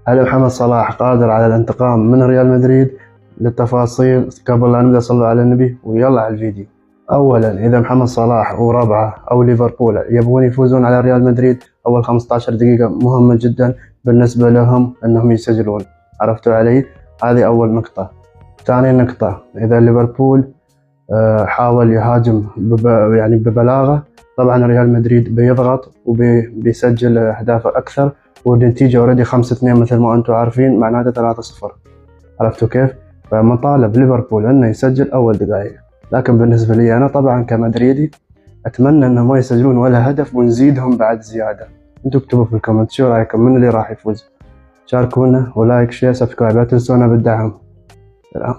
هل محمد صلاح قادر على الانتقام من ريال مدريد؟ للتفاصيل قبل لا نبدأ صلوا على النبي ويلا على الفيديو. أولا، إذا محمد صلاح وربعه أو ليفربول يبغون يفوزون على ريال مدريد، أول 15 دقيقة مهمة جدا بالنسبة لهم أنهم يسجلون. عرفتوا علي؟ هذه أول نقطة. ثاني نقطة، إذا ليفربول حاول يهاجم يعني ببلاغة، طبعا ريال مدريد بيضغط وبيسجل أهداف أكثر، والنتيجة اوريدي 5-2 مثل ما أنتم عارفين، معناته 3-0. عرفتوا كيف؟ فمطالب ليفربول أنه يسجل أول دقائق. لكن بالنسبة لي أنا طبعا كمدريدي أتمنى أنه ما يسجلون ولا هدف ونزيدهم بعد زيادة. أنتوا اكتبوا في الكومنت شو رأيكم، من اللي راح يفوز؟ شاركونا ولايك شير سبسكرايب، لا تنسونا بالدعم. سلام.